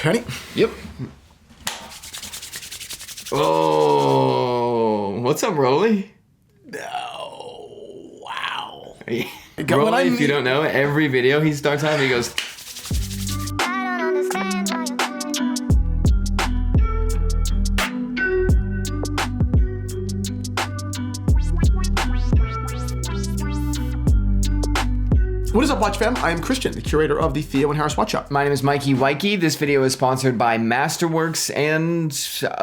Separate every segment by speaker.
Speaker 1: Ready?
Speaker 2: Yep. Oh, what's up, Rolly?
Speaker 1: Oh, wow.
Speaker 2: Rolly, if you don't know, every video he starts on, he goes...
Speaker 1: What is up, Watch Fam? I am Christian, the curator of the Theo and Harris Watch Shop.
Speaker 2: My name is Mikey Wikey. This video is sponsored by Masterworks and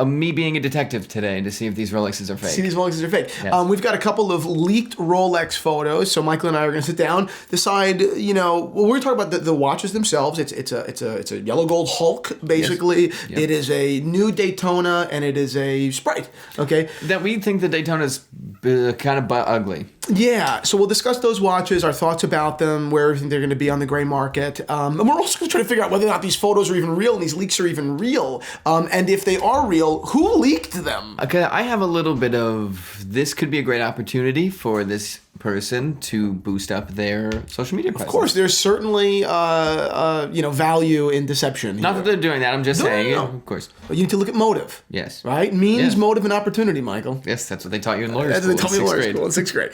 Speaker 2: me being a detective today to see if these Rolexes are fake.
Speaker 1: See, these Rolexes are fake.
Speaker 2: Yes.
Speaker 1: We've got a couple of leaked Rolex photos, so Michael and I are going to sit down, decide, well, we're talking about the watches themselves. It's a yellow gold Hulk, basically.
Speaker 2: Yes. Yep.
Speaker 1: It is a new Daytona, and it is a Sprite, okay?
Speaker 2: That we think the Daytona is kind of ugly.
Speaker 1: Yeah, so we'll discuss those watches, our thoughts about them, where we think they're going to be on the gray market. And we're also going to try to figure out whether or not these photos are even real and these leaks are even real. And if they are real, who leaked them?
Speaker 2: Okay, I have a little bit of... This could be a great opportunity for this person to boost up their social media presence.
Speaker 1: Of course, there's certainly, value in deception here.
Speaker 2: Not that they're doing that, I'm just saying.
Speaker 1: No.
Speaker 2: Of course.
Speaker 1: But you need to look at motive.
Speaker 2: Yes.
Speaker 1: Right? Means,
Speaker 2: Yeah.
Speaker 1: motive, and opportunity, Michael.
Speaker 2: Yes, that's what they taught you in lawyer
Speaker 1: That's
Speaker 2: school
Speaker 1: what they taught me in
Speaker 2: in
Speaker 1: lawyer
Speaker 2: 6th grade.
Speaker 1: school in 6th grade.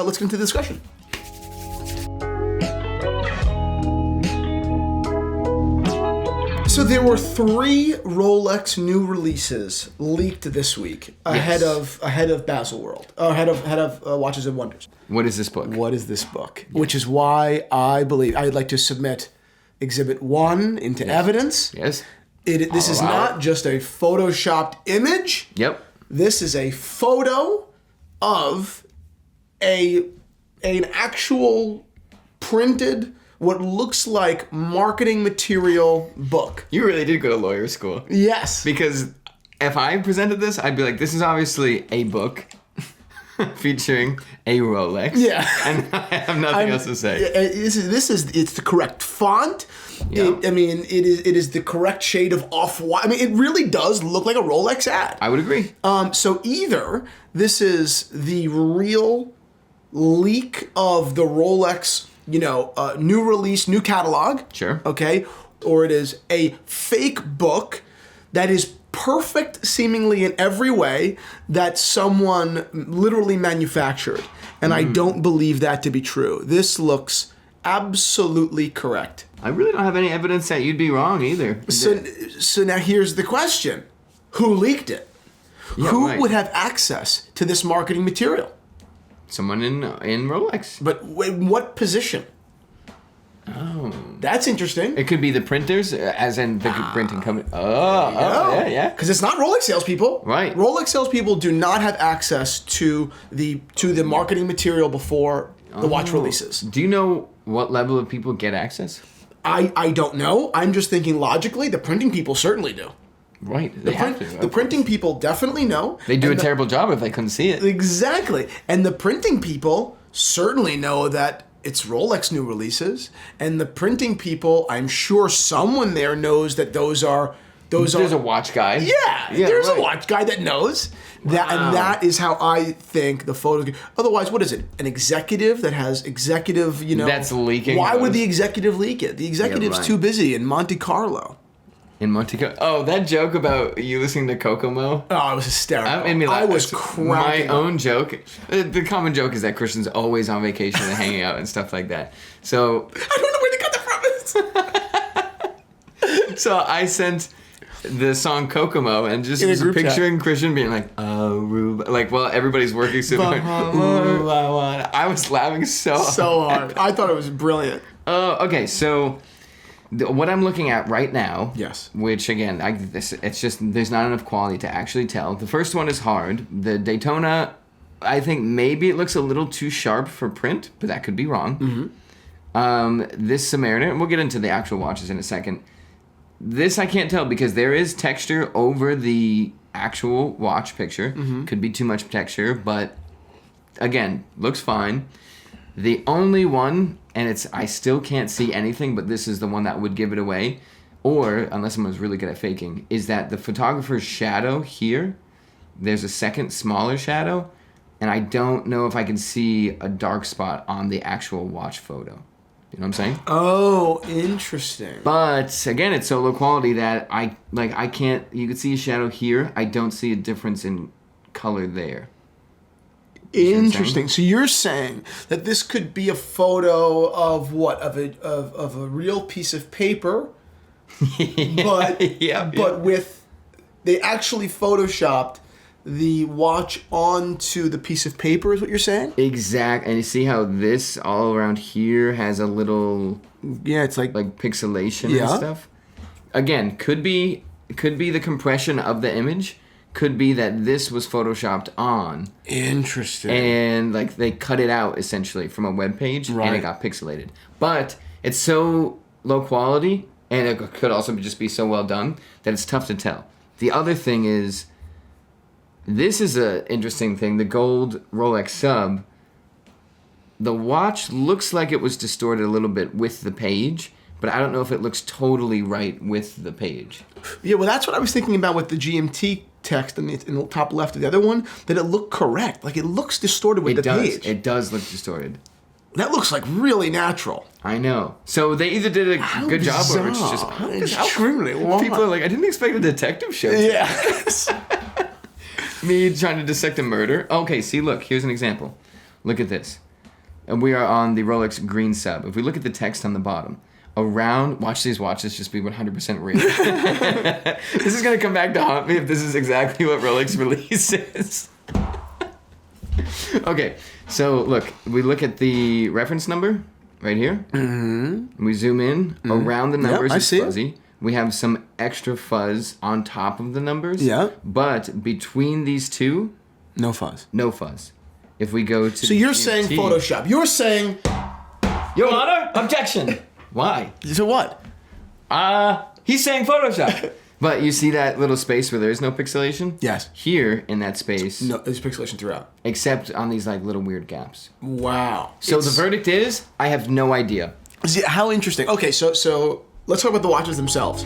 Speaker 1: Let's get into the discussion. So there were 3 Rolex new releases leaked this week ahead of Baselworld, ahead of Watches and Wonders.
Speaker 2: What is this book?
Speaker 1: What is this book? Yes. Which is why I believe I'd like to submit Exhibit 1 into evidence.
Speaker 2: Yes.
Speaker 1: This is not just a photoshopped image.
Speaker 2: Yep.
Speaker 1: This is a photo of an actual printed, what looks like marketing material book.
Speaker 2: You really did go to lawyer school.
Speaker 1: Yes.
Speaker 2: Because if I presented this, I'd be like, this is obviously a book featuring a Rolex.
Speaker 1: Yeah.
Speaker 2: And I have nothing else to say.
Speaker 1: It's the correct font.
Speaker 2: Yeah.
Speaker 1: It is the correct shade of off-white. I mean, it really does look like a Rolex ad.
Speaker 2: I would agree.
Speaker 1: So either this is the real leak of the Rolex, new release, new catalog.
Speaker 2: Sure.
Speaker 1: Okay. Or it is a fake book that is perfect seemingly in every way that someone literally manufactured. And I don't believe that to be true. This looks absolutely correct.
Speaker 2: I really don't have any evidence that you'd be wrong either.
Speaker 1: So now here's the question. Who leaked it?
Speaker 2: Yeah,
Speaker 1: Who
Speaker 2: right.
Speaker 1: would have access to this marketing material?
Speaker 2: Someone in Rolex.
Speaker 1: But in what position?
Speaker 2: Oh.
Speaker 1: That's interesting.
Speaker 2: It could be the printers, as in the printing company. Yeah.
Speaker 1: Because it's not Rolex salespeople.
Speaker 2: Right.
Speaker 1: Rolex salespeople do not have access to the marketing material before the watch releases.
Speaker 2: Do you know what level of people get access?
Speaker 1: I don't know. I'm just thinking logically, the printing people certainly do.
Speaker 2: Right. They have to.
Speaker 1: The printing people definitely know.
Speaker 2: They do a terrible job if they couldn't see it.
Speaker 1: Exactly. And the printing people certainly know that it's Rolex new releases. And the printing people, I'm sure someone there knows that those are...
Speaker 2: There's a watch guy.
Speaker 1: Yeah, there's a watch guy that knows. That, and that is how I think the photo... Otherwise, what is it? An executive that has executive,
Speaker 2: That's leaking.
Speaker 1: Why would the executive leak it? The executive's too busy in Monte Carlo.
Speaker 2: In Monte Carlo. Oh, that joke about you listening to Kokomo.
Speaker 1: Oh, it was hysterical.
Speaker 2: That made me laugh.
Speaker 1: I was cracking
Speaker 2: My
Speaker 1: up.
Speaker 2: own joke. The common joke is that Christian's always on vacation and hanging out and stuff like that. So...
Speaker 1: I don't know where they got that from.
Speaker 2: So I sent the song Kokomo and just
Speaker 1: In a
Speaker 2: was
Speaker 1: group
Speaker 2: picturing Christian being like, Aruba. Like, while everybody's working so hard. I was laughing so
Speaker 1: hard. I thought it was brilliant.
Speaker 2: Okay, so... What I'm looking at right now,
Speaker 1: Yes.
Speaker 2: which again, it's just there's not enough quality to actually tell. The first one is hard. The Daytona, I think maybe it looks a little too sharp for print, but that could be wrong. Mm-hmm. This Samaritan, and we'll get into the actual watches in a second. This I can't tell because there is texture over the actual watch picture. Mm-hmm. Could be too much texture, but again, looks fine. The only one, and I still can't see anything, but this is the one that would give it away, or, unless someone's really good at faking, is that the photographer's shadow here, there's a second smaller shadow, and I don't know if I can see a dark spot on the actual watch photo. You know what I'm saying?
Speaker 1: Oh, interesting.
Speaker 2: But again, it's so low quality that I can't. You can see a shadow here. I don't see a difference in color there.
Speaker 1: Interesting. So you're saying that this could be a photo of what? Of a real piece of paper, but with they actually photoshopped the watch onto the piece of paper is what you're saying?
Speaker 2: Exact. And you see how this all around here has a little
Speaker 1: it's like
Speaker 2: pixelation and stuff. Again, could be the compression of the image. Could be that this was photoshopped on.
Speaker 1: Interesting.
Speaker 2: And like they cut it out essentially from a web page and it got pixelated. But it's so low quality and it could also just be so well done that it's tough to tell. The other thing is, this is an interesting thing. The gold Rolex sub, the watch looks like it was distorted a little bit with the page, but I don't know if it looks totally right with the page.
Speaker 1: Yeah, well, that's what I was thinking about with the GMT text in the top left of the other one, that it looked correct. Like, it looks distorted with the page.
Speaker 2: It does look distorted.
Speaker 1: That looks like really natural.
Speaker 2: I know. So they either did a good job or it's just...
Speaker 1: Extremely wild.
Speaker 2: People are like, I didn't expect a detective show.
Speaker 1: Yes.
Speaker 2: Me trying to dissect a murder. Okay, see, look, here's an example. Look at this. And we are on the Rolex green sub. If we look at the text on the bottom, watch these watches just be 100% real. This is going to come back to haunt me if this is exactly what Rolex releases. Okay, so look, we look at the reference number right here. Mm-hmm. We zoom in. Around the numbers, it's fuzzy. We have some extra fuzz on top of the numbers. Yeah. But between these two...
Speaker 1: No fuzz.
Speaker 2: No fuzz. If we go to...
Speaker 1: So you're saying Photoshop. You're saying...
Speaker 2: Your Honor, objection. Why?
Speaker 1: So what?
Speaker 2: He's saying Photoshop. But you see that little space where there is no pixelation?
Speaker 1: Yes.
Speaker 2: Here, in that space...
Speaker 1: No, there's pixelation throughout.
Speaker 2: Except on these like little weird gaps.
Speaker 1: Wow.
Speaker 2: So the verdict is, I have no idea.
Speaker 1: See, how interesting. Okay, so let's talk about the watches themselves.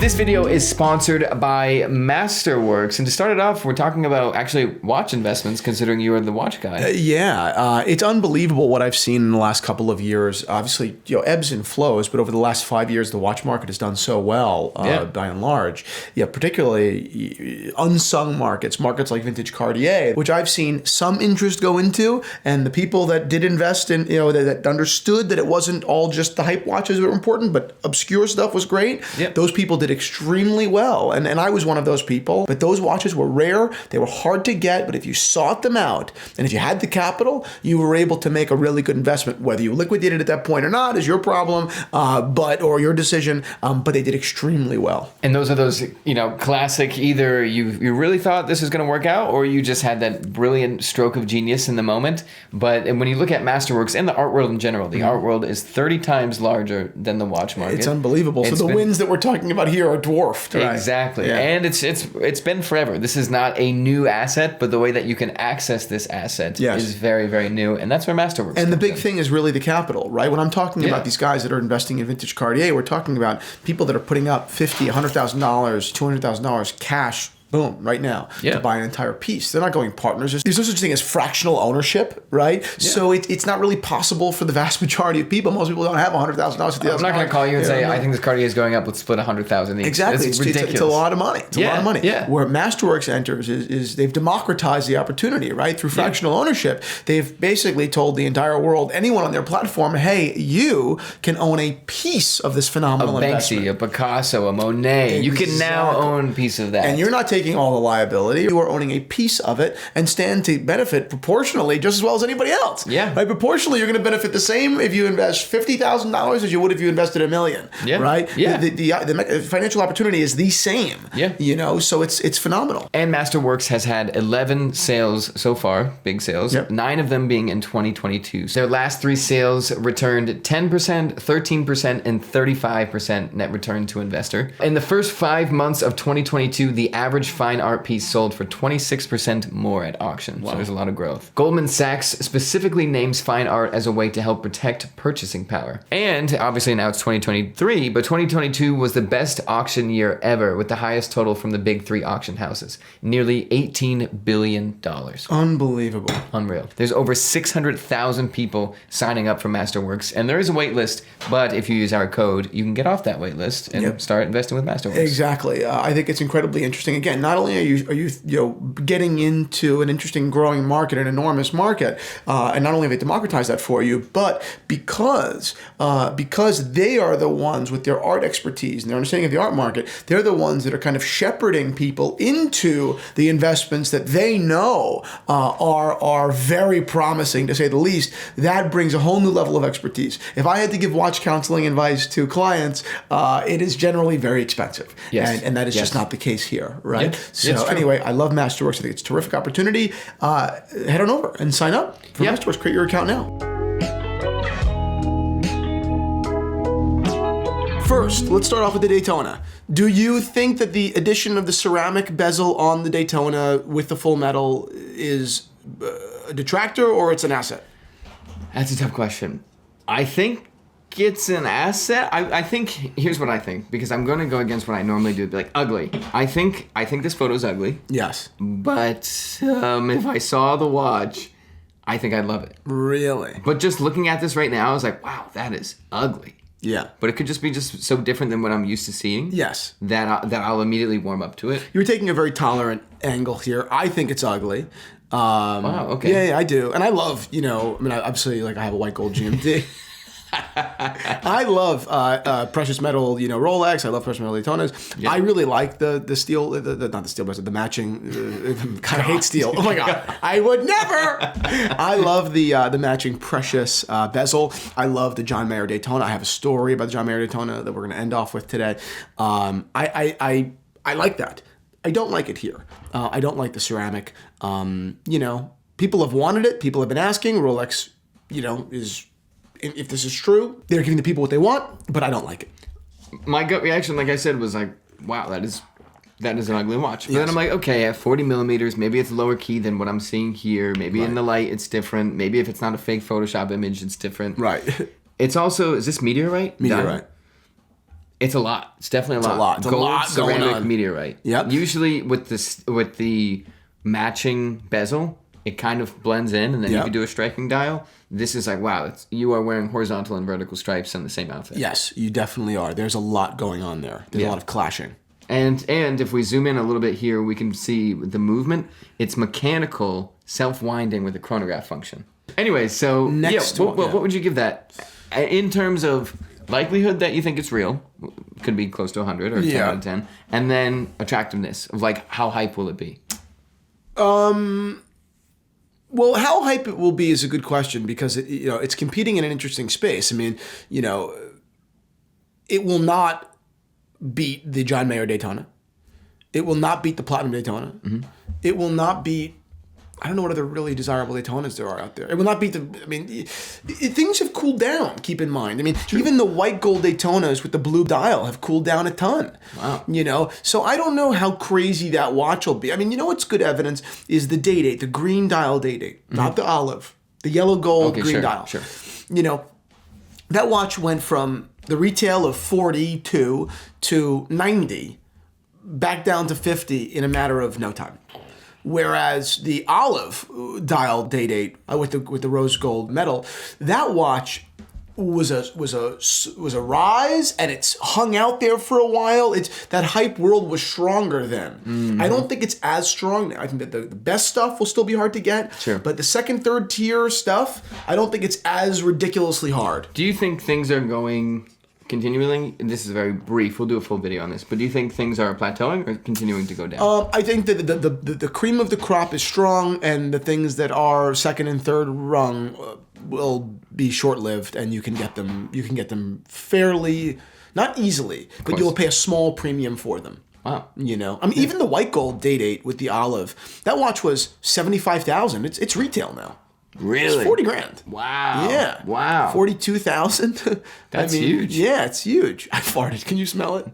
Speaker 2: This video is sponsored by Masterworks, and to start it off, we're talking about actually watch investments, considering you are the watch guy.
Speaker 1: It's unbelievable what I've seen in the last couple of years. Obviously, ebbs and flows, but over the last 5 years, the watch market has done so well, by and large. Yeah, particularly unsung markets like vintage Cartier, which I've seen some interest go into, and the people that did invest in, that understood that it wasn't all just the hype watches that were important, but obscure stuff was great. Yep. Those people did extremely well, and I was one of those people. But those watches were rare, they were hard to get, but if you sought them out, and if you had the capital, you were able to make a really good investment. Whether you liquidated at that point or not is your problem, or your decision, but they did extremely well.
Speaker 2: And those are those, classic, either you really thought this was going to work out, or you just had that brilliant stroke of genius in the moment. But when you look at Masterworks and the art world in general, the art world is 30 times larger than the watch market.
Speaker 1: It's unbelievable. So the wins that we're talking about here are dwarfed, right?
Speaker 2: Exactly. Yeah. And it's been forever. This is not a new asset, but the way that you can access this asset is very, very new, and that's where Masterworks
Speaker 1: And the big thing is really the capital, right? When I'm talking about these guys that are investing in vintage Cartier, we're talking about people that are putting up $50,000, $100,000, $200,000 cash, boom, right now, to buy an entire piece. They're not going partners. There's no such thing as fractional ownership, right? Yeah. So it's not really possible for the vast majority of people. Most people don't have $100,000.
Speaker 2: I'm not going to call you and say, I think this Cartier is going up, let's split $100,000 each.
Speaker 1: Exactly. It's ridiculous. It's a lot of money. It's a lot of money.
Speaker 2: Yeah.
Speaker 1: Where Masterworks enters is they've democratized the opportunity, right? Through fractional ownership. They've basically told the entire world, anyone on their platform, hey, you can own a piece of this phenomenal investment.
Speaker 2: A Banksy, a Picasso, a Monet. Exactly. You can now own a piece of that.
Speaker 1: And you're not taking all the liability. You are owning a piece of it and stand to benefit proportionally just as well as anybody else. Yeah. Right? Proportionally, you're going to benefit the same if you invest $50,000 as you would if you invested $1 million. Yeah. Right? Yeah. The financial opportunity is the same. Yeah. So it's phenomenal.
Speaker 2: And Masterworks has had 11 sales so far, big sales, 9 of them being in 2022. So their last 3 sales returned 10%, 13%, and 35% net return to investor. In the first 5 months of 2022, the average average fine art piece sold for 26% more at auction. Wow. So there's a lot of growth. Goldman Sachs specifically names fine art as a way to help protect purchasing power. And obviously now it's 2023, but 2022 was the best auction year ever with the highest total from the big three auction houses. Nearly $18 billion.
Speaker 1: Unbelievable.
Speaker 2: Unreal. There's over 600,000 people signing up for Masterworks, and there is a wait list, but if you use our code, you can get off that wait list and start investing with Masterworks.
Speaker 1: Exactly. I think it's incredibly interesting. Again, not only are you getting into an interesting growing market, an enormous market, and not only have they democratized that for you, but because they are the ones with their art expertise and their understanding of the art market, they're the ones that are kind of shepherding people into the investments that they know are very promising, to say the least. That brings a whole new level of expertise. If I had to give watch counseling advice to clients, it is generally very expensive.
Speaker 2: Yes.
Speaker 1: And that is just not the case here, right?
Speaker 2: Yep.
Speaker 1: So anyway, I love Masterworks. I think it's a terrific opportunity. Head on over and sign up for Masterworks. Create your account now. First, let's start off with the Daytona. Do you think that the addition of the ceramic bezel on the Daytona with the full metal is a detractor or it's an asset?
Speaker 2: That's a tough question. I think it's an asset. I think, here's what I think, because I'm going to go against what I normally do, be like, ugly. I think this photo's ugly.
Speaker 1: Yes.
Speaker 2: But if I saw the watch, I think I'd love it.
Speaker 1: Really?
Speaker 2: But just looking at this right now, I was like, wow, that is ugly.
Speaker 1: Yeah.
Speaker 2: But it could just be so different than what I'm used to seeing.
Speaker 1: Yes.
Speaker 2: That I'll immediately warm up to it.
Speaker 1: You're taking a very tolerant angle here. I think it's ugly.
Speaker 2: Wow, okay.
Speaker 1: Yeah, I do. And I love, obviously, I have a white gold GMT. I love precious metal, Rolex. I love precious metal Daytonas. Yeah. I really like the steel, not the steel, but the matching. I hate steel. Oh my god, I would never. I love the matching precious bezel. I love the John Mayer Daytona. I have a story about the John Mayer Daytona that we're going to end off with today. I like that. I don't like it here. I don't like the ceramic. People have wanted it. People have been asking. Rolex, is. If this is true, they're giving the people what they want, but I don't like it.
Speaker 2: My gut reaction, like I said, was like, wow, that is an ugly watch. But then I'm like, okay, at 40 millimeters, maybe it's lower key than what I'm seeing here. Maybe in the light it's different. Maybe if it's not a fake Photoshop image, it's different.
Speaker 1: Right.
Speaker 2: It's also, is this meteorite?
Speaker 1: Meteorite.
Speaker 2: It's a lot. It's definitely a lot.
Speaker 1: It's a lot going on.
Speaker 2: Meteorite.
Speaker 1: Yep.
Speaker 2: Usually with the matching bezel, it kind of blends in, and then you can do a striking dial. This is like, wow, you are wearing horizontal and vertical stripes on the same outfit.
Speaker 1: Yes, you definitely are. There's a lot going on there. There's a lot of clashing.
Speaker 2: And if we zoom in a little bit here, we can see the movement. It's mechanical, self-winding with a chronograph function. Anyway, so what would you give that in terms of likelihood that you think it's real? Could be close to 100 or 10 out of 10. And then attractiveness of how hype will it be?
Speaker 1: Well, how hype it will be is a good question because it's competing in an interesting space. I mean, it will not beat the John Mayer Daytona. It will not beat the Platinum Daytona. Mm-hmm. It will not beat. I don't know what other really desirable Daytonas there are out there. It will not beat things have cooled down, keep in mind. Even the white gold Daytonas with the blue dial have cooled down a ton.
Speaker 2: Wow.
Speaker 1: So I don't know how crazy that watch will be. What's good evidence is the date, the green dial date, not the olive, the yellow gold green dial.
Speaker 2: Sure.
Speaker 1: That watch went from the retail of 42 to 90, back down to 50 in a matter of no time. Whereas the olive dial date with the rose gold metal, that watch was a rise, and it's hung out there for a while. That hype world was stronger then. Mm-hmm. I don't think it's as strong now. I think that the best stuff will still be hard to get.
Speaker 2: Sure.
Speaker 1: But the second, third tier stuff, I don't think it's as ridiculously hard.
Speaker 2: Do you think things are going continuing? This is very brief. We'll do a full video on this. But do you think things are plateauing or continuing to go down?
Speaker 1: I think that the cream of the crop is strong, and the things that are second and third rung will be short-lived, and you can get them. You can get them fairly, not easily, but you'll pay a small premium for them.
Speaker 2: Wow.
Speaker 1: Even the white gold date with the olive, that watch was $75,000. It's retail now.
Speaker 2: Really?
Speaker 1: It's $40,000.
Speaker 2: Wow.
Speaker 1: Yeah.
Speaker 2: Wow.
Speaker 1: 42,000.
Speaker 2: That's huge.
Speaker 1: Yeah, it's huge. I farted. Can you smell it?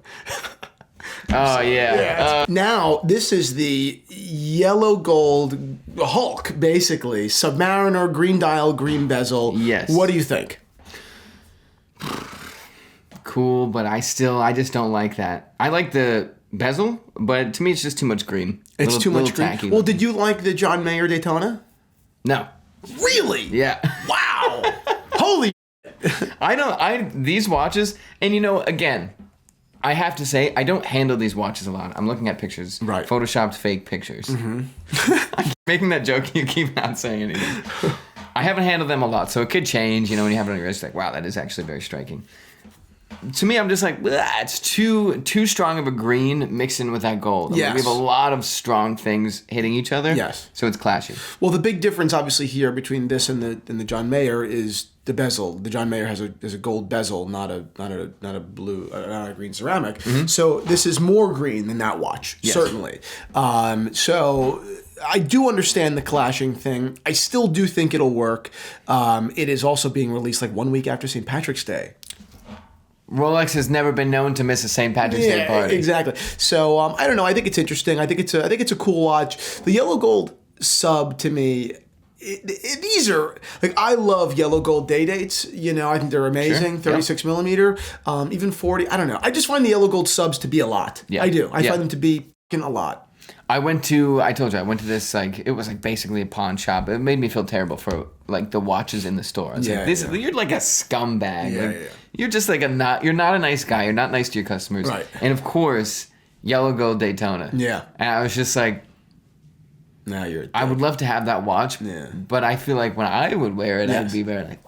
Speaker 2: Oh, yeah.
Speaker 1: Now, this is the yellow gold Hulk, basically. Submariner, green dial, green bezel.
Speaker 2: Yes.
Speaker 1: What do you think?
Speaker 2: Cool, but I just don't like that. I like the bezel, but to me it's just too much green.
Speaker 1: It's too much green.
Speaker 2: Tacky.
Speaker 1: Well, did you like the John Mayer Daytona?
Speaker 2: No.
Speaker 1: Really?
Speaker 2: Yeah.
Speaker 1: Wow. Holy.
Speaker 2: These watches, and again, I have to say, I don't handle these watches a lot. I'm looking at pictures.
Speaker 1: Right.
Speaker 2: Photoshopped fake pictures. Mm-hmm. I keep making that joke, you keep not saying anything. I haven't handled them a lot, so it could change, when you have it on your wrist, like, wow, that is actually very striking. To me, I'm just like, it's too strong of a green mixed in with that gold.
Speaker 1: Yes.
Speaker 2: We have a lot of strong things hitting each other.
Speaker 1: Yes.
Speaker 2: So it's clashing.
Speaker 1: Well, the big difference, obviously, here between this and the John Mayer is the bezel. The John Mayer has a gold bezel, not a blue, not a green ceramic. Mm-hmm. So this is more green than that watch, yes. Certainly. So I do understand the clashing thing. I still do think it'll work. It is also being released like 1 week after St. Patrick's Day.
Speaker 2: Rolex has never been known to miss a St. Patrick's Day party.
Speaker 1: Exactly. So I don't know. I think it's interesting. I think it's a cool watch. The yellow gold sub to me. These are like, I love yellow gold day dates. I think they're amazing. Sure. 36 millimeter, even 40. I don't know. I just find the yellow gold subs to be a lot. Yeah. I do. I find them to be a lot.
Speaker 2: I told you, I went to this, it was basically a pawn shop. It made me feel terrible for the watches in the store. I was you're like a scumbag.
Speaker 1: Yeah.
Speaker 2: You're just you're not a nice guy. You're not nice to your customers.
Speaker 1: Right.
Speaker 2: And of course, yellow gold Daytona.
Speaker 1: Yeah.
Speaker 2: And I was just like, I would love to have that watch, but I feel like when I would wear it, I'd be very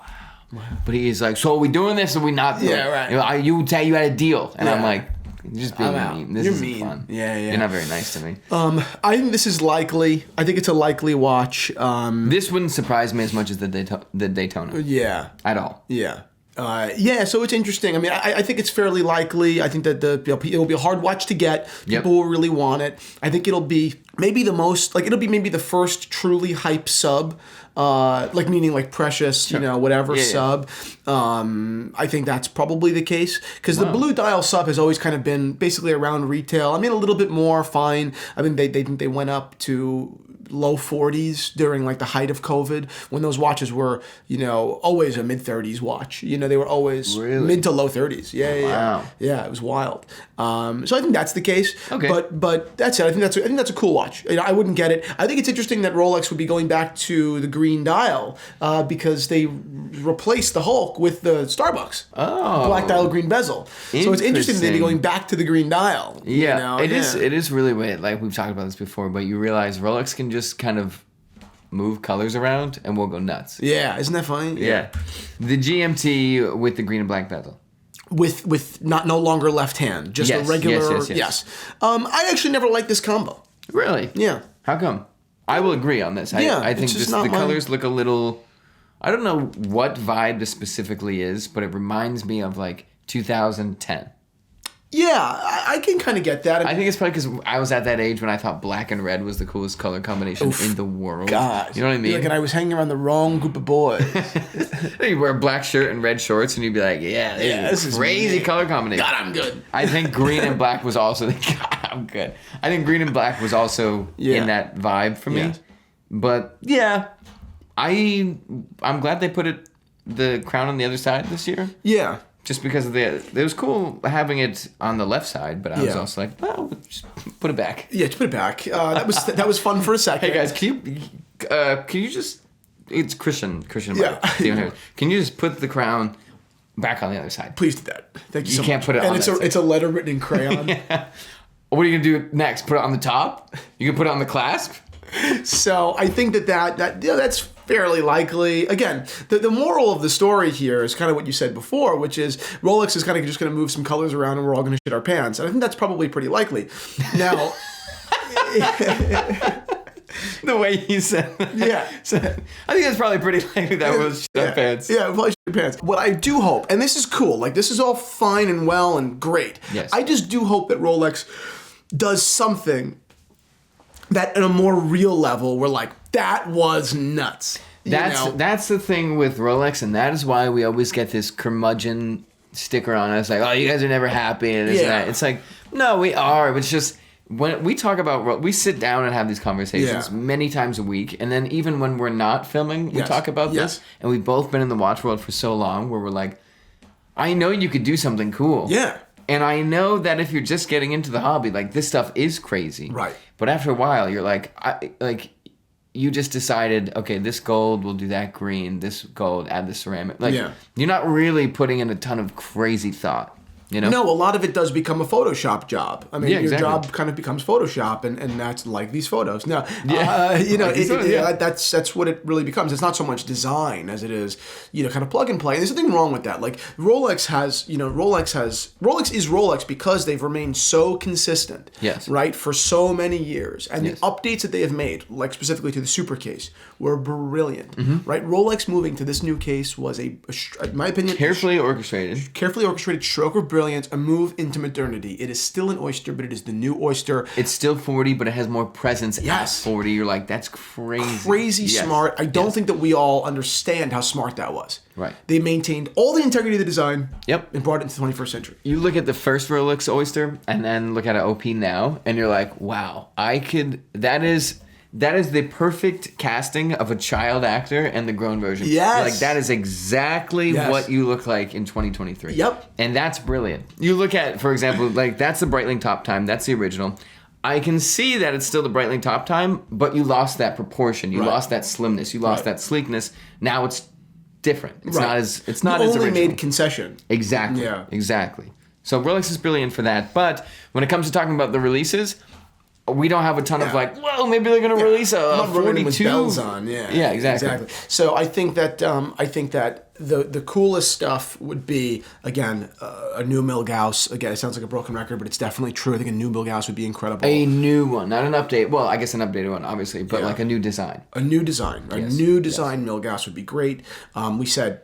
Speaker 2: wow. But he's like, so are we doing this or are we not doing it?
Speaker 1: Yeah, right.
Speaker 2: You would say you had a deal. And I'm like, you're just being
Speaker 1: out.
Speaker 2: mean. This
Speaker 1: You're
Speaker 2: isn't
Speaker 1: mean.
Speaker 2: Fun.
Speaker 1: Yeah.
Speaker 2: You're not very nice to me.
Speaker 1: I think this is likely. I think it's a likely watch.
Speaker 2: This wouldn't surprise me as much as the Daytona.
Speaker 1: Yeah.
Speaker 2: At all.
Speaker 1: Yeah. So it's interesting. I mean, I think it's fairly likely. I think that it'll be a hard watch to get. People will really want it. I think it'll be maybe the most, it'll be maybe the first truly hype sub, meaning precious, whatever sub. I think that's probably the case because the blue dial sub has always kind of been basically around retail. I mean, a little bit more, fine. I mean, they went up to low 40s during the height of COVID when those watches were, always a mid 30s watch. They were always mid to low 30s. Yeah. It was wild. So I think that's the case.
Speaker 2: Okay.
Speaker 1: But that's it. I think that's a cool watch. I wouldn't get it. I think it's interesting that Rolex would be going back to the green dial because they replaced the Hulk with the Starbucks.
Speaker 2: Oh.
Speaker 1: Black dial, green bezel. So it's interesting that they'd be going back to the green dial.
Speaker 2: Yeah. It is really weird. We've talked about this before, but you realize Rolex can just kind of move colors around and we'll go nuts.
Speaker 1: Yeah, isn't that funny?
Speaker 2: Yeah. The GMT with the green and black bezel.
Speaker 1: With no longer left hand, just a regular. Yes. I actually never liked this combo.
Speaker 2: Really?
Speaker 1: Yeah.
Speaker 2: How come? I will agree on this. I think just the colors look a little. I don't know what vibe this specifically is, but it reminds me of 2010.
Speaker 1: Yeah, I can kind of get that.
Speaker 2: I think it's probably because I was at that age when I thought black and red was the coolest color combination in the world.
Speaker 1: God.
Speaker 2: You know what I mean?
Speaker 1: And I was hanging around the wrong group of boys.
Speaker 2: You wear a black shirt and red shorts and you'd be like, this is crazy color combination.
Speaker 1: God, I'm good.
Speaker 2: I think green and black was also, God, I'm good. I think green and black was also in that vibe for me.
Speaker 1: Yes.
Speaker 2: But I'm glad they put the crown on the other side this year.
Speaker 1: Yeah.
Speaker 2: Just because it was cool having it on the left side, but I was also like, well, just put it back.
Speaker 1: Yeah, just put it back. That was fun for a second.
Speaker 2: Hey guys, can you just? It's Christian.
Speaker 1: Yeah.
Speaker 2: Can you just put the crown back on the other side?
Speaker 1: Please do that. Thank you so much.
Speaker 2: You can't put it on.
Speaker 1: And it's a letter written in crayon.
Speaker 2: Yeah. What are you gonna do next? Put it on the top? You can put it on the clasp?
Speaker 1: So I think that's fairly likely. Again, the moral of the story here is kind of what you said before, which is Rolex is kind of just going to move some colors around and we're all going to shit our pants. And I think that's probably pretty likely. Now,
Speaker 2: the way you said that.
Speaker 1: Yeah.
Speaker 2: So, I think that's probably pretty likely that was shit our pants.
Speaker 1: Yeah, probably shit our pants. What I do hope, and this is cool, this is all fine and well and great.
Speaker 2: Yes.
Speaker 1: I just do hope that Rolex does something that at a more real level, we're like, that was nuts.
Speaker 2: That's the thing with Rolex, and that is why we always get this curmudgeon sticker on us, like, oh, you guys are never happy, and this and that. It's like, no, we are. But it's just when we talk about, we sit down and have these conversations many times a week, and then even when we're not filming, we talk about this, and we've both been in the watch world for so long, where we're like, I know you could do something cool.
Speaker 1: Yeah.
Speaker 2: And I know that if you're just getting into the hobby, like, this stuff is crazy.
Speaker 1: Right.
Speaker 2: But after a while, you're like, you just decided, okay, this gold will do that green, this gold, add the ceramic. Like, you're not really putting in a ton of crazy thought. You know?
Speaker 1: No, a lot of it does become a Photoshop job. I mean, your job kind of becomes Photoshop, and that's like these photos. No, that's what it really becomes. It's not so much design as it is, kind of plug and play. And there's nothing wrong with that. Like Rolex is Rolex because they've remained so consistent.
Speaker 2: Yes.
Speaker 1: Right, for so many years, and the updates that they have made, like specifically to the Super case, were brilliant. Mm-hmm. Right, Rolex moving to this new case was in my opinion,
Speaker 2: carefully orchestrated
Speaker 1: stroke of brilliance, a move into modernity. It is still an oyster, but it is the new oyster.
Speaker 2: It's still 40, but it has more presence at 40. You're like, that's crazy.
Speaker 1: Crazy smart. I don't think that we all understand how smart that was.
Speaker 2: Right. They
Speaker 1: maintained all the integrity of the design.
Speaker 2: Yep.
Speaker 1: And brought it into the 21st century.
Speaker 2: You look at the first Rolex oyster and then look at an OP now, and you're like, wow, that is the perfect casting of a child actor and the grown version.
Speaker 1: Yes.
Speaker 2: Like, that is exactly what you look like in 2023.
Speaker 1: Yep.
Speaker 2: And that's brilliant. You look at, for example, like, that's the Breitling Top Time. That's the original. I can see that it's still the Breitling Top Time, but you lost that proportion. You lost that slimness. You lost that sleekness. Now it's different. It's not as original.
Speaker 1: Only made concession.
Speaker 2: Exactly. Yeah. Exactly. So Rolex is brilliant for that. But when it comes to talking about the releases, we don't have a ton of like, well, maybe they're going to release a 42
Speaker 1: with bells on. Yeah, exactly. So I think that the coolest stuff would be, again, a new Milgauss. Again, it sounds like a broken record, but it's definitely true. I think a new Milgauss would be incredible.
Speaker 2: A new one, not an update. Well, I guess an updated one, obviously, but like a new design.
Speaker 1: A new design. A new design Milgauss would be great. We said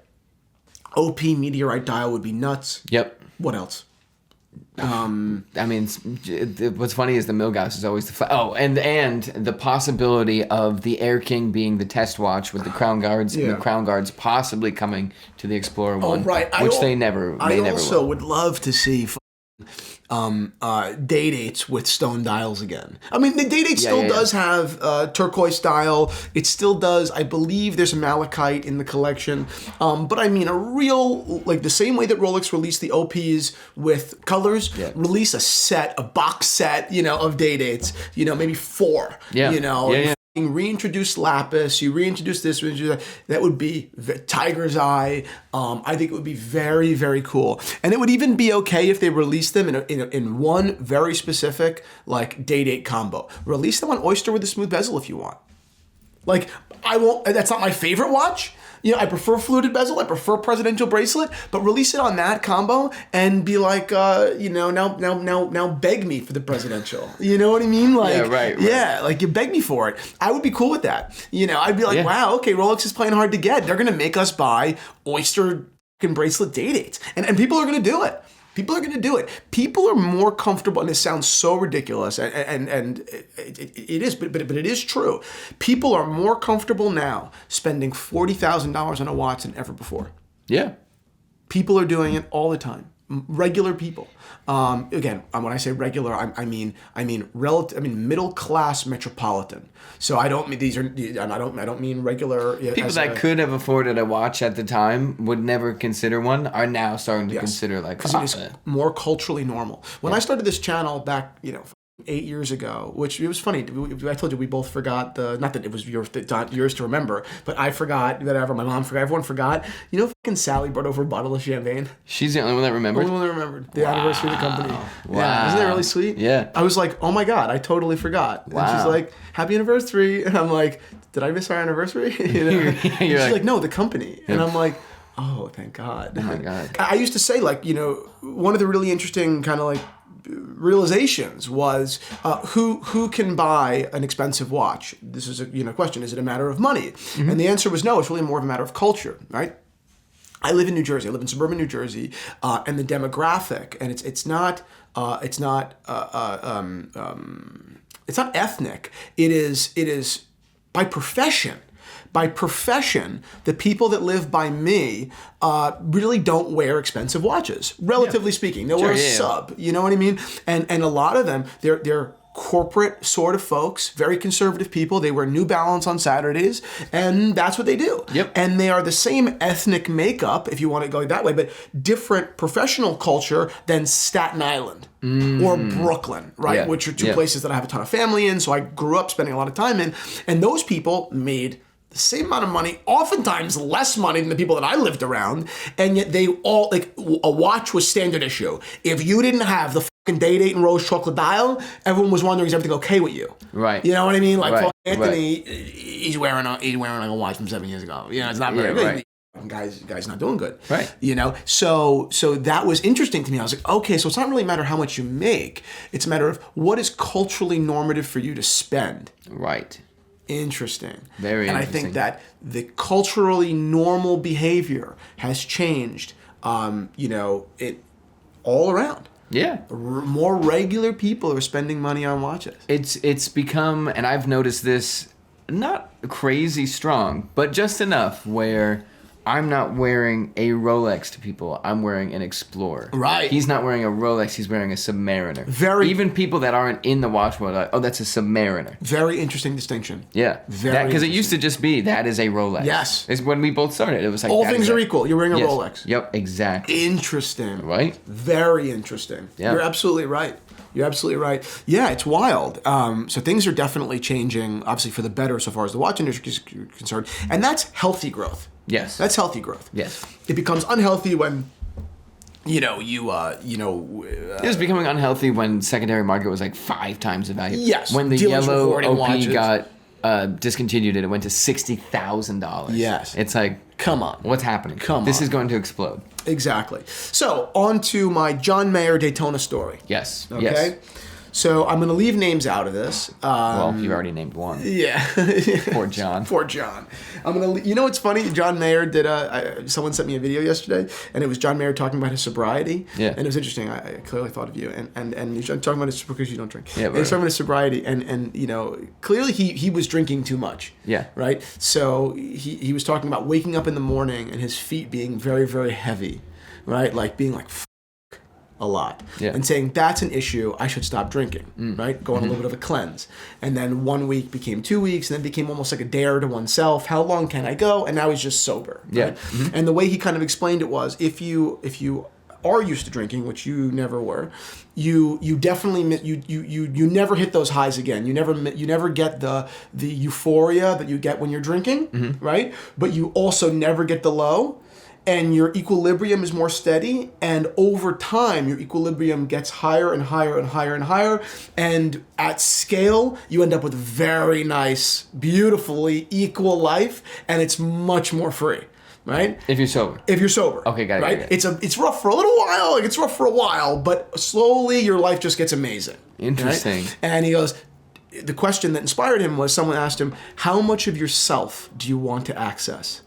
Speaker 1: OP meteorite dial would be nuts.
Speaker 2: Yep.
Speaker 1: What else?
Speaker 2: I mean, what's funny is the Milgauss is always and the possibility of the Air King being the test watch with the Crown Guards and the Crown Guards possibly coming to the Explorer 1, which they never will.
Speaker 1: Would love to see day dates with stone dials again. I mean, the day date still does have turquoise style. It still does. I believe there's a malachite in the collection. But I mean, a real, like the same way that Rolex released the OPs with colors, release a box set, of day dates, maybe 4, reintroduce lapis, you reintroduce this, that would be tiger's eye. I think it would be very, very cool. And it would even be okay if they released them in one very specific, like, day date combo. Release them on oyster with a smooth bezel if you want. Like, that's not my favorite watch. I prefer fluted bezel. I prefer presidential bracelet. But release it on that combo and be like, now beg me for the presidential. You know what I mean? Like,
Speaker 2: right.
Speaker 1: Like you beg me for it. I would be cool with that. I'd be like, wow, okay, Rolex is playing hard to get. They're gonna make us buy oyster bracelet day dates, and people are gonna do it. People are going to do it. People are more comfortable, and this sounds so ridiculous, and it is, but it is true. People are more comfortable now spending $40,000 on a watch than ever before.
Speaker 2: Yeah.
Speaker 1: People are doing it all the time. Regular people. Again, when I say regular, I mean middle class metropolitan. So I don't mean I don't mean regular.
Speaker 2: People that could have afforded a watch at the time would never consider one are now starting to consider, like,
Speaker 1: because it is more culturally normal. When I started this channel back, 8 years ago, which it was funny. I told you we both forgot not that it was yours to remember, but I forgot, whatever, my mom forgot, everyone forgot. Fucking Sally brought over a bottle of champagne.
Speaker 2: She's the only one that remembered?
Speaker 1: Only one that remembered. The anniversary of the company. Wow. Yeah, isn't that really sweet?
Speaker 2: Yeah.
Speaker 1: I was like, oh my God, I totally forgot.
Speaker 2: Wow.
Speaker 1: And she's like, happy anniversary. And I'm like, did I miss our anniversary? She's like, no, the company. And I'm like, oh, thank God.
Speaker 2: Oh my God.
Speaker 1: I used to say, like, one of the really interesting kind of like realizations was who can buy an expensive watch. This is a question. Is it a matter of money? Mm-hmm. And the answer was no. It's really more of a matter of culture, right? I live in New Jersey. I live in suburban New Jersey, and the demographic, and it's not ethnic. It is by profession. by profession, the people that live by me really don't wear expensive watches, relatively speaking. They'll wear a sub, you know what I mean? And a lot of them, they're corporate sort of folks, very conservative people. They wear New Balance on Saturdays, and that's what they do.
Speaker 2: Yep.
Speaker 1: And they are the same ethnic makeup, if you want to go that way, but different professional culture than Staten Island or Brooklyn, right?
Speaker 2: Yeah.
Speaker 1: Which are two places that I have a ton of family in, so I grew up spending a lot of time in. And those people made the same amount of money, oftentimes less money than the people that I lived around, and yet they all, like, a watch was standard issue. If you didn't have the fucking Day-Date and Rose chocolate dial, everyone was wondering, is everything okay with you?
Speaker 2: Right.
Speaker 1: You know what I mean? Like,
Speaker 2: Right.
Speaker 1: Anthony, he's wearing like a watch from 7 years ago. You know, it's not very good.
Speaker 2: Right.
Speaker 1: Guy's not doing good.
Speaker 2: Right.
Speaker 1: You know, so that was interesting to me. I was like, okay, so it's not really a matter how much you make. It's a matter of what is culturally normative for you to spend.
Speaker 2: Right.
Speaker 1: Interesting.
Speaker 2: Very
Speaker 1: and
Speaker 2: interesting.
Speaker 1: I think that the culturally normal behavior has changed, it all around.
Speaker 2: Yeah.
Speaker 1: More regular people are spending money on watches.
Speaker 2: It's become, and I've noticed this, not crazy strong, but just enough where I'm not wearing a Rolex to people. I'm wearing an Explorer.
Speaker 1: Right.
Speaker 2: He's not wearing a Rolex. He's wearing a Submariner.
Speaker 1: Very-
Speaker 2: Even people that aren't in the watch world, are like, oh, that's a Submariner.
Speaker 1: Very interesting distinction.
Speaker 2: Yeah.
Speaker 1: Very
Speaker 2: Because it used to just be, that is a Rolex.
Speaker 1: Yes.
Speaker 2: It's when we both started. It was like,
Speaker 1: All
Speaker 2: that
Speaker 1: things
Speaker 2: is
Speaker 1: are
Speaker 2: a-
Speaker 1: equal. You're wearing a
Speaker 2: Yes.
Speaker 1: Rolex.
Speaker 2: Yep, exactly.
Speaker 1: Interesting.
Speaker 2: Right?
Speaker 1: Very interesting.
Speaker 2: Yeah.
Speaker 1: You're absolutely right. You're absolutely right. Yeah, it's wild. So things are definitely changing, obviously for the better so far as the watch industry is concerned. And that's healthy growth.
Speaker 2: Yes.
Speaker 1: That's healthy growth.
Speaker 2: Yes.
Speaker 1: It becomes unhealthy when,
Speaker 2: It was becoming unhealthy when secondary market was like 5 times the value.
Speaker 1: Yes,
Speaker 2: When the
Speaker 1: dealers
Speaker 2: yellow
Speaker 1: recording
Speaker 2: OP
Speaker 1: watches.
Speaker 2: got discontinued and it went to $60,000.
Speaker 1: Yes.
Speaker 2: It's like,
Speaker 1: come on.
Speaker 2: what's happening?
Speaker 1: Come
Speaker 2: This
Speaker 1: on.
Speaker 2: is going to explode.
Speaker 1: Exactly. So, on to my John Mayer Daytona story.
Speaker 2: Yes.
Speaker 1: Okay?
Speaker 2: Yes.
Speaker 1: So, I'm going to leave names out of this.
Speaker 2: Well, you already named one.
Speaker 1: Yeah.
Speaker 2: Poor John.
Speaker 1: Poor John. You know what's funny? John Mayer did someone sent me a video yesterday, and it was John Mayer talking about his sobriety.
Speaker 2: Yeah.
Speaker 1: And it was interesting. I clearly thought of you. And he's talking about his, because you don't drink.
Speaker 2: Yeah,
Speaker 1: And he's talking about his sobriety, and clearly he was drinking too much.
Speaker 2: Yeah.
Speaker 1: Right? So he was talking about waking up in the morning and his feet being very, very heavy. Right? Like being like, a lot.
Speaker 2: Yeah.
Speaker 1: And saying that's an issue, I should stop drinking, right? Go on a little bit of a cleanse. And then 1 week became 2 weeks, and then became almost like a dare to oneself. How long can I go? And now he's just sober.
Speaker 2: Yeah.
Speaker 1: Right? And the way he kind of explained it was, if you are used to drinking, which you never were, you definitely you never hit those highs again. You never get the euphoria that you get when you're drinking, right? But you also never get the low. And your equilibrium is more steady, and over time, your equilibrium gets higher and higher and higher and higher, and at scale, you end up with a very nice, beautifully equal life, and it's much more free, right?
Speaker 2: If you're sober.
Speaker 1: If you're sober.
Speaker 2: Okay, got it,
Speaker 1: right?
Speaker 2: got it.
Speaker 1: It's rough for a little while, it's rough for a while, but slowly your life just gets amazing.
Speaker 2: Interesting.
Speaker 1: Right? And he goes, the question that inspired him was, someone asked him, how much of yourself do you want to access?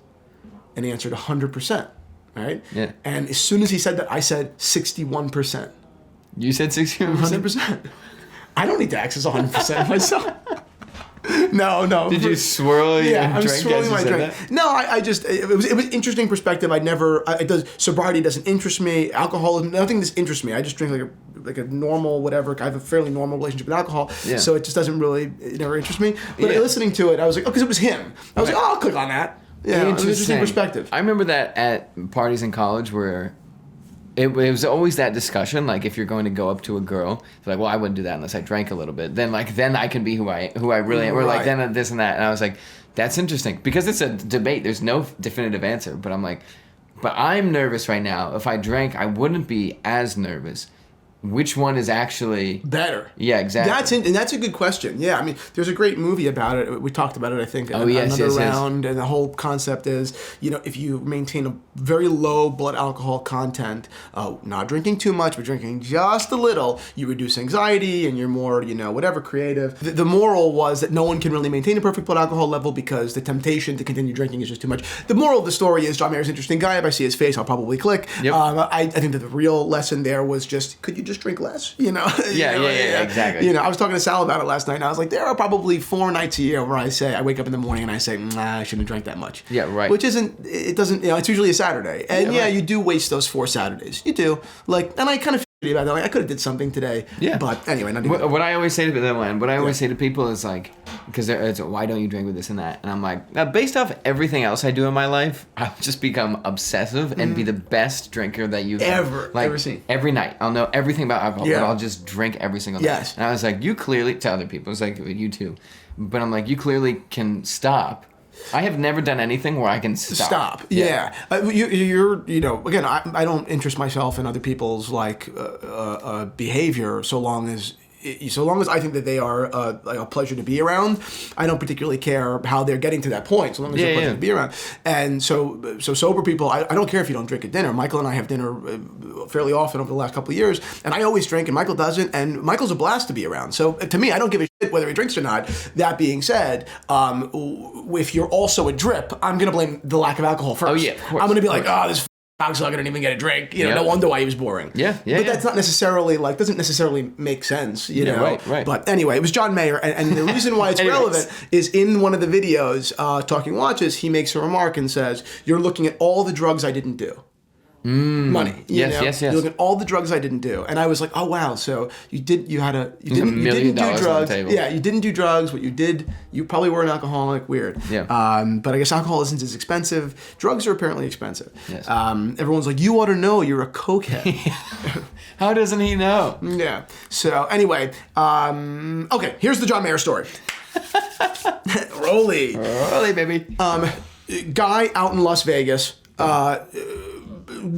Speaker 1: And he answered 100%, right?
Speaker 2: Yeah.
Speaker 1: And as soon as he said that, I said 61%.
Speaker 2: You said 61%?
Speaker 1: 100%. I don't need to access 100% myself. No.
Speaker 2: Did you swirl your
Speaker 1: Yeah, I'm
Speaker 2: drink
Speaker 1: swirling
Speaker 2: as you
Speaker 1: my
Speaker 2: said
Speaker 1: drink.
Speaker 2: that?
Speaker 1: No, I just it was interesting perspective. Sobriety doesn't interest me. Alcoholism, nothing just interests me. I just drink like a normal whatever. I have a fairly normal relationship with alcohol,
Speaker 2: Yeah.
Speaker 1: so it just doesn't really, it never interests me. But
Speaker 2: Yeah.
Speaker 1: listening to it, I was like, oh, because it was him. I was
Speaker 2: Right.
Speaker 1: like, oh, I'll click on that. Yeah, it was an interesting perspective.
Speaker 2: I remember that at parties in college where it was always that discussion. Like, if you're going to go up to a girl, it's like, well, I wouldn't do that unless I drank a little bit. Then I can be who I really am. Or like,
Speaker 1: Right.
Speaker 2: then this and that. And I was like, that's interesting, because it's a debate. There's no definitive answer. But I'm like, but I'm nervous right now. If I drank, I wouldn't be as nervous. Which one is actually
Speaker 1: Better.
Speaker 2: Yeah, exactly.
Speaker 1: That's a good question. Yeah, I mean, there's a great movie about it. We talked about it, I think,
Speaker 2: yes.
Speaker 1: round. And the whole concept is, if you maintain a very low blood alcohol content, not drinking too much, but drinking just a little, you reduce anxiety and you're more, whatever, creative. The moral was that no one can really maintain a perfect blood alcohol level because the temptation to continue drinking is just too much. The moral of the story is John Mayer's an interesting guy. If I see his face, I'll probably click.
Speaker 2: Yep.
Speaker 1: I think that the real lesson there was just, could you just just drink less, you know?
Speaker 2: Yeah, exactly.
Speaker 1: You know, I was talking to Sal about it last night, and I was like, there are probably 4 nights a year where I wake up in the morning and I say, I shouldn't have drank that much.
Speaker 2: Yeah, right.
Speaker 1: Which it doesn't, you know, it's usually a Saturday. And you do waste those 4 Saturdays. You do. Like, and I kind of feel about that. Like, I could have did something today.
Speaker 2: Yeah.
Speaker 1: But anyway, not even.
Speaker 2: What I always say to them, say to people is like, because it's why don't you drink with this and that? And I'm like, based off everything else I do in my life, I'll just become obsessive and be the best drinker that you've
Speaker 1: ever seen.
Speaker 2: Every night, I'll know everything about alcohol,
Speaker 1: Yeah.
Speaker 2: but I'll just drink every single night.
Speaker 1: Yes.
Speaker 2: And I was like, you clearly, to other people, it's like you too, but I'm like, you clearly can stop. I have never done anything where I can stop.
Speaker 1: Yeah. You're, you know, again, I don't interest myself in other people's like behavior so long as I think that they are like a pleasure to be around. I don't particularly care how they're getting to that point, so long as they're a pleasure to be around. And so sober people, I don't care if you don't drink at dinner. Michael and I have dinner fairly often over the last couple of years, and I always drink, and Michael doesn't, and Michael's a blast to be around. So to me, I don't give a shit whether he drinks or not. That being said, if you're also a drip, I'm going to blame the lack of alcohol first.
Speaker 2: Oh, yeah, of course.
Speaker 1: I'm going to be like, this Banksy didn't even get a drink. You know, no wonder why he was boring.
Speaker 2: Yeah.
Speaker 1: But that's not necessarily doesn't necessarily make sense. You know.
Speaker 2: Right.
Speaker 1: But anyway, it was John Mayer, and the reason why it's relevant is in one of the videos, Talking Watches, he makes a remark and says, "You're looking at all the drugs I didn't do." Money.
Speaker 2: Yes.
Speaker 1: You look at all the drugs I didn't do, and I was like, oh wow, so you didn't do drugs. Yeah, you didn't do drugs. What you did, you probably were an alcoholic. Weird.
Speaker 2: Yeah.
Speaker 1: But I guess alcohol isn't as expensive. Drugs are apparently expensive.
Speaker 2: Yes.
Speaker 1: Everyone's like, you ought to know, you're a cokehead.
Speaker 2: How doesn't he know?
Speaker 1: Yeah. So anyway, okay, here's the John Mayer story. Rolly,
Speaker 2: baby.
Speaker 1: Guy out in Las Vegas.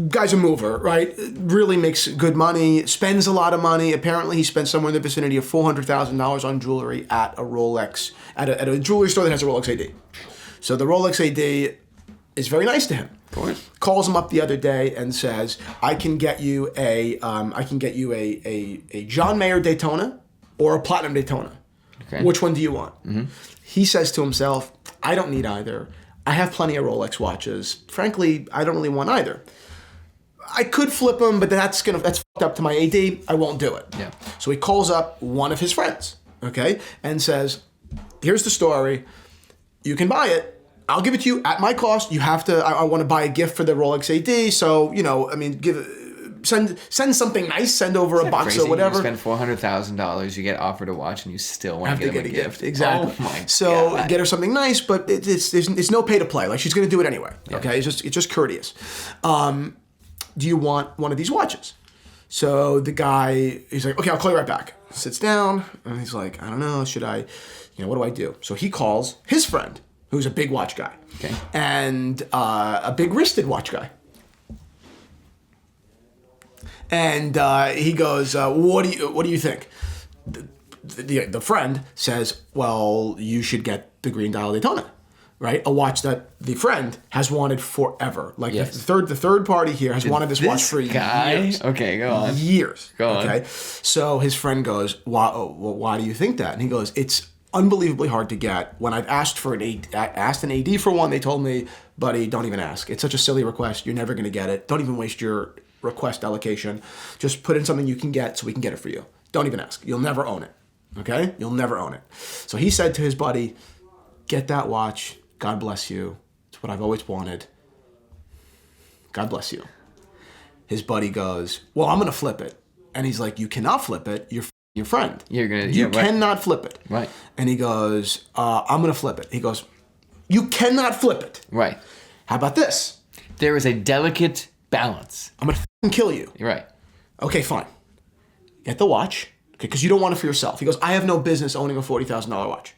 Speaker 1: Guy's a mover, right? Really makes good money, spends a lot of money. Apparently, he spent somewhere in the vicinity of $400,000 on jewelry at a Rolex, at a jewelry store that has a Rolex AD. So the Rolex AD is very nice to him.
Speaker 2: Of course.
Speaker 1: Calls him up the other day and says, "I can get you a John Mayer Daytona or a Platinum Daytona.
Speaker 2: Okay.
Speaker 1: Which one do you want?" Mm-hmm. He says to himself, "I don't need either. I have plenty of Rolex watches. Frankly, I don't really want either. I could flip them, but that's fucked up to my AD. I won't do it."
Speaker 2: Yeah.
Speaker 1: So he calls up one of his friends, okay, and says, "Here's the story. You can buy it. I'll give it to you at my cost. You have to. I want to buy a gift for the Rolex AD. So send something nice. Send over a box or whatever.
Speaker 2: You spend $400,000. You get offered a watch, and you still want to get a gift.
Speaker 1: Exactly.
Speaker 2: Oh my
Speaker 1: so
Speaker 2: God.
Speaker 1: Get her something nice, but it's no pay to play. Like she's going to do it anyway. Yeah. Okay. It's just courteous. Do you want one of these watches?" So the guy, he's like, "Okay, I'll call you right back." Sits down, and he's like, "I don't know, should I, what do I do?" So he calls his friend, who's a big watch guy,
Speaker 2: okay,
Speaker 1: and a big wristed watch guy. And he goes, what do you think?" The friend says, "Well, you should get the Green Dial Daytona." Right, a watch that the friend has wanted forever. Like the third party here has wanted this watch for years.
Speaker 2: Okay, go on.
Speaker 1: Years.
Speaker 2: Go on.
Speaker 1: Okay, so his friend goes, "Why do you think that?" And he goes, "It's unbelievably hard to get. When I've asked an AD for one, they told me, buddy, don't even ask. It's such a silly request. You're never going to get it. Don't even waste your request allocation. Just put in something you can get so we can get it for you. Don't even ask. You'll never own it. Okay? You'll never own it." So he said to his buddy, "Get that watch. God bless you. It's what I've always wanted. God bless you." His buddy goes, "Well, I'm going to flip it." And he's like, "You cannot flip it. You're your friend. You cannot flip it."
Speaker 2: Right.
Speaker 1: And he goes, "I'm going to flip it." He goes, "You cannot flip it."
Speaker 2: Right.
Speaker 1: "How about this?"
Speaker 2: There is a delicate balance.
Speaker 1: "I'm going to kill you."
Speaker 2: You're right.
Speaker 1: "Okay, fine. Get the watch, okay, because you don't want it for yourself." He goes, "I have no business owning a $40,000 watch."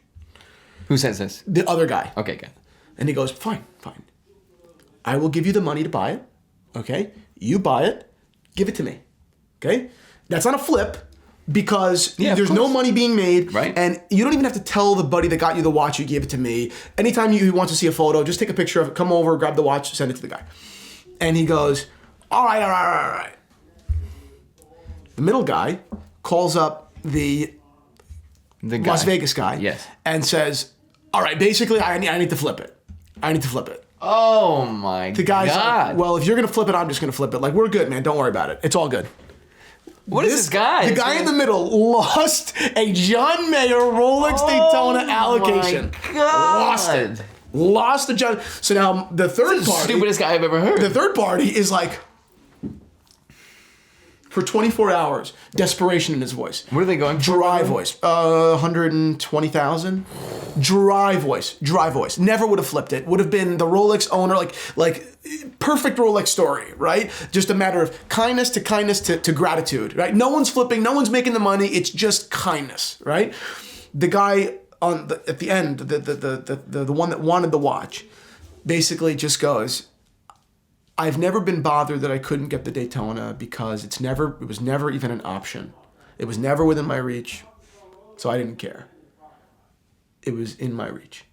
Speaker 2: Who says this?
Speaker 1: The other guy.
Speaker 2: Okay, good.
Speaker 1: And he goes, fine. I will give you the money to buy it. Okay? You buy it. Give it to me. Okay? That's not a flip because there's no money being made.
Speaker 2: Right.
Speaker 1: And you don't even have to tell the buddy that got you the watch you gave it to me. Anytime you want to see a photo, just take a picture of it, come over, grab the watch, send it to the guy. And he goes, all right. The middle guy calls up the Las Vegas guy.
Speaker 2: Yes.
Speaker 1: And says, all right, basically, I need to flip it.
Speaker 2: Oh my God.
Speaker 1: The guy's like, well, if you're going to flip it, I'm just going to flip it. Like, we're good, man. Don't worry about it. It's all good.
Speaker 2: What is this guy?
Speaker 1: The guy in the middle lost a John Mayer Rolex Daytona allocation.
Speaker 2: My God.
Speaker 1: Lost it. Lost the John. So now the third
Speaker 2: This is the
Speaker 1: party.
Speaker 2: stupidest guy I've ever heard.
Speaker 1: The third party is like, for 24 hours, desperation in his voice.
Speaker 2: What are they going for?
Speaker 1: Dry voice. 120,000. Dry voice. Never would have flipped it. Would have been the Rolex owner, like perfect Rolex story, right? Just a matter of kindness to gratitude, right? No one's flipping, no one's making the money. It's just kindness, right? The guy at the end, the one that wanted the watch, basically just goes, I've never been bothered that I couldn't get the Daytona because it was never even an option. It was never within my reach, so I didn't care. It was in my reach.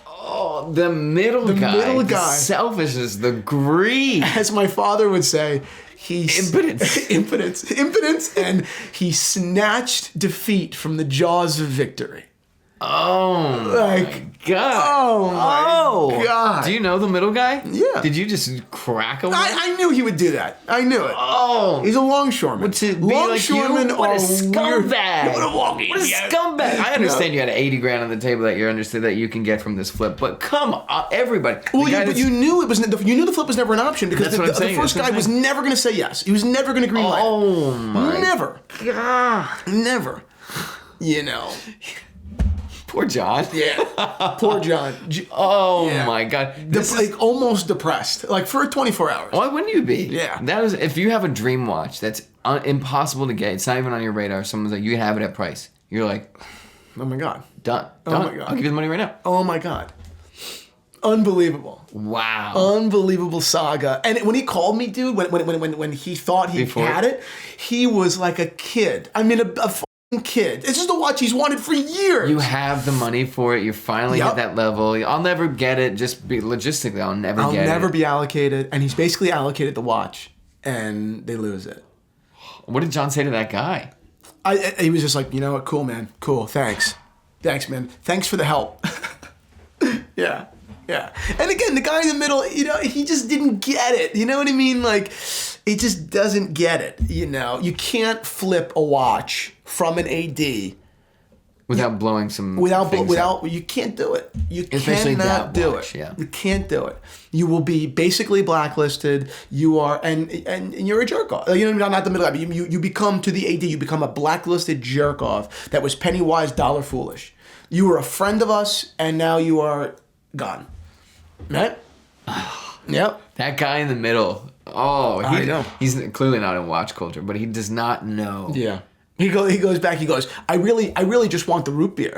Speaker 2: Oh, the middle guy. The selfishness, the greed.
Speaker 1: As my father would say,
Speaker 2: impotence,
Speaker 1: and he snatched defeat from the jaws of victory.
Speaker 2: Oh my God.
Speaker 1: Oh my God.
Speaker 2: Do you know the middle guy?
Speaker 1: Yeah.
Speaker 2: Did you just crack him?
Speaker 1: I knew he would do that. I knew it.
Speaker 2: Oh.
Speaker 1: He's a longshoreman.
Speaker 2: Longshoremen
Speaker 1: What
Speaker 2: a scumbag.
Speaker 1: What a
Speaker 2: scumbag. I understand you had 80 grand on the table that you understood that you can get from this flip, but come on, everybody.
Speaker 1: Well, but you knew the flip was never an option because the first guy was never going to say yes. He was never going to green light.
Speaker 2: Oh my
Speaker 1: Never.
Speaker 2: God.
Speaker 1: Never. You know.
Speaker 2: Poor John.
Speaker 1: Yeah. Poor John.
Speaker 2: My God.
Speaker 1: Almost depressed. Like for 24 hours.
Speaker 2: Why wouldn't you be?
Speaker 1: Yeah.
Speaker 2: That is, if you have a dream watch that's impossible to get, it's not even on your radar, someone's like, you have it at price. You're like,
Speaker 1: oh my God.
Speaker 2: Done.
Speaker 1: Oh my God.
Speaker 2: I'll give you the money right now.
Speaker 1: Oh my God. Unbelievable.
Speaker 2: Wow.
Speaker 1: Unbelievable saga. And when he called me, dude, when he thought he had it, he was like a kid. I mean, a fucking kid. It's just a watch he's wanted for years.
Speaker 2: You have the money for it. You finally hit that level. I'll never get it. Logistically, I'll never get it. I'll never
Speaker 1: be allocated. And he's basically allocated the watch, and they lose it.
Speaker 2: What did John say to that guy?
Speaker 1: He was just like, you know what, cool, man. Cool, thanks. Thanks, man. Thanks for the help. Yeah. Yeah. And again, the guy in the middle, he just didn't get it. You know what I mean? Like, he just doesn't get it, You can't flip a watch from an AD
Speaker 2: without blowing some
Speaker 1: you can't do it. You cannot do it.
Speaker 2: Yeah.
Speaker 1: You can't do it. You will be basically blacklisted. You are and you're a jerk off. Not the middle guy, but you become to the AD, you become a blacklisted jerk off that was penny wise, dollar foolish. You were a friend of us and now you are gone. Right? Yep.
Speaker 2: That guy in the middle. Oh,
Speaker 1: I know.
Speaker 2: He's clearly not in watch culture, but he does not know.
Speaker 1: Yeah. He goes back. He goes, I really just want the root beer.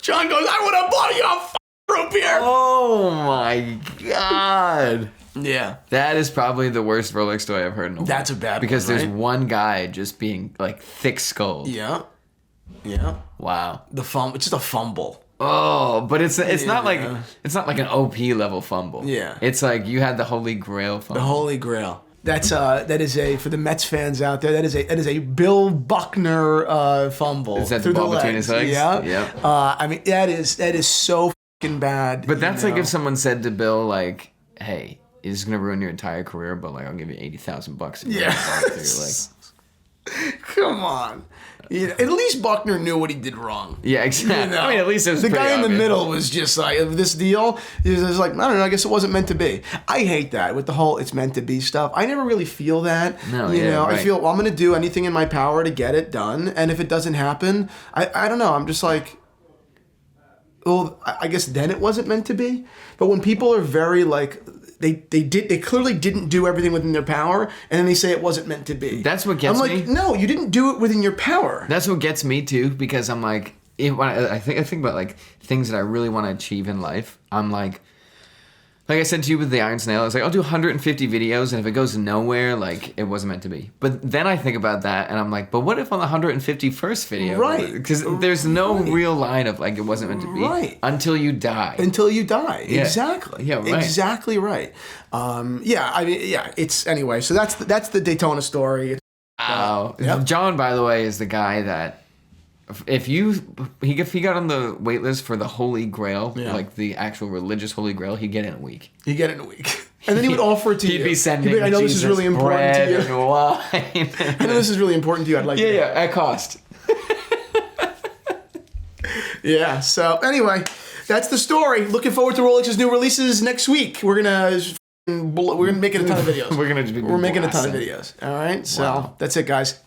Speaker 1: John goes, I would have bought you a root beer.
Speaker 2: Oh my God.
Speaker 1: Yeah.
Speaker 2: That is probably the worst Rolex story I've heard in a while.
Speaker 1: That's a bad one,
Speaker 2: because there's one guy just being like thick-skulled.
Speaker 1: Yeah. Yeah.
Speaker 2: Wow.
Speaker 1: It's just a fumble.
Speaker 2: Oh, but it's not like an OP level fumble.
Speaker 1: Yeah.
Speaker 2: It's like you had the Holy Grail fumble.
Speaker 1: The Holy Grail. That is for the Mets fans out there. That is a Bill Buckner fumble.
Speaker 2: Is that the ball between his legs?
Speaker 1: Yeah.
Speaker 2: Yep.
Speaker 1: I mean that is so fucking bad.
Speaker 2: But that's like if someone said to Bill like, "Hey, this is gonna ruin your entire career, but like I'll give you $80,000."
Speaker 1: Yeah.
Speaker 2: You're like,
Speaker 1: come on. Yeah, at least Buckner knew what he did wrong.
Speaker 2: Yeah, exactly. I mean, at least it was
Speaker 1: the guy
Speaker 2: obvious.
Speaker 1: in the middle was just like, this deal is like, I don't know, I guess it wasn't meant to be. I hate that with the whole it's meant to be stuff. I never really feel that.
Speaker 2: No,
Speaker 1: I feel, well, I'm going to do anything in my power to get it done. And if it doesn't happen, I don't know. I'm just like, well, I guess then it wasn't meant to be. But when people are very like, they clearly didn't do everything within their power, and then they say it wasn't meant to be.
Speaker 2: That's what gets me.
Speaker 1: I'm like, no, you didn't do it within your power.
Speaker 2: That's what gets me too, because I'm like, I think about like things that I really want to achieve in life. I'm like I said to you with the Iron Snail, I was like, I'll do 150 videos, and if it goes nowhere, like it wasn't meant to be. But then I think about that, and I'm like, but what if on the 151st video,
Speaker 1: right?
Speaker 2: Because there's no real line of like it wasn't meant to be,
Speaker 1: right?
Speaker 2: Until you die.
Speaker 1: Yeah. Exactly.
Speaker 2: Yeah. Right.
Speaker 1: Exactly right. It's anyway. So that's the Daytona story.
Speaker 2: Wow.
Speaker 1: Yep.
Speaker 2: John, by the way, is the guy that if he got on the wait list for the Holy Grail, like the actual religious Holy Grail, he'd get in a week.
Speaker 1: And then he would offer it to you.
Speaker 2: He'd be sending
Speaker 1: I know this is really important to you.
Speaker 2: bread and wine.
Speaker 1: I know this is really important to you. I'd like to.
Speaker 2: Yeah, at cost.
Speaker 1: Yeah. So anyway, that's the story. Looking forward to Rolex's new releases next week. We're gonna make a ton of videos.
Speaker 2: We're making a ton of videos.
Speaker 1: All right. So that's it, guys.